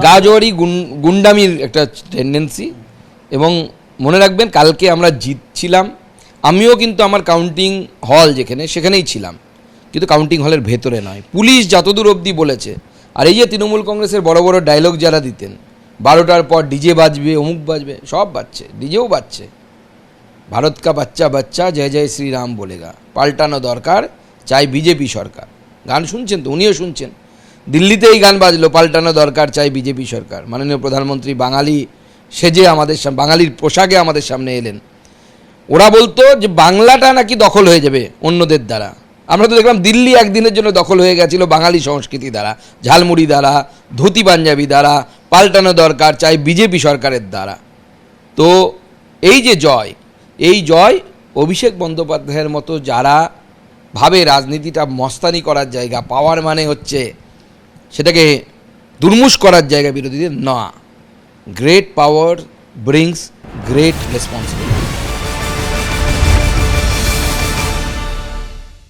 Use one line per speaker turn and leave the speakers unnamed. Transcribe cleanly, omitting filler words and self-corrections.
গাজোয়ারি গুন্ডামির একটা টেন্ডেন্সি। এবং মনে রাখবেন, কালকে আমরা জিতছিলাম, আমিও কিন্তু আমার কাউন্টিং হল সেখানেই ছিলাম, কিন্তু কাউন্টিং হলের ভেতরে নয়। পুলিশ যতদূর অবধি বলেছে, আর এই যে তৃণমূল কংগ্রেসের বড় বড় ডায়লগ যারা দিতেন, 12টার পর ডিজে বাজবে, অমুক বাজবে, সব বাজছে, ডিজেও বাজছে। ভারত কা বাচ্চা বাচ্চা জয় জয় শ্রীরাম বলেগা, পাল্টানো দরকার, চাই বিজেপি সরকার। গান শুনছেন তো, উনিও শুনছেন। দিল্লিতে এই গান বাজলো, পাল্টানো দরকার, চাই বিজেপি সরকার। মাননীয় প্রধানমন্ত্রী বাঙালি সেজে আমাদের বাঙালির পোশাকে আমাদের সামনে এলেন। ওরা বলতো যে বাংলাটা নাকি দখল হয়ে যাবে অন্যদের দ্বারা। আমরা তো দেখলাম দিল্লি একদিনের জন্য দখল হয়ে গেছিল বাঙালি সংস্কৃতি দ্বারা, ঝালমুড়ি দ্বারা, ধুতি পাঞ্জাবি দ্বারা, পাল্টানো দরকার, চাই বিজেপি সরকারের দ্বারা। তো এই যে জয়, এই জয় অভিষেক বন্দ্যোপাধ্যায়ের মতো যারা ভাবে রাজনীতিটা মস্তানি করার জায়গা, পাওয়ার মানে হচ্ছে সেটাকে দুর্মুষ করার জায়গা বিরোধীদের, না। Great power brings great responsibility.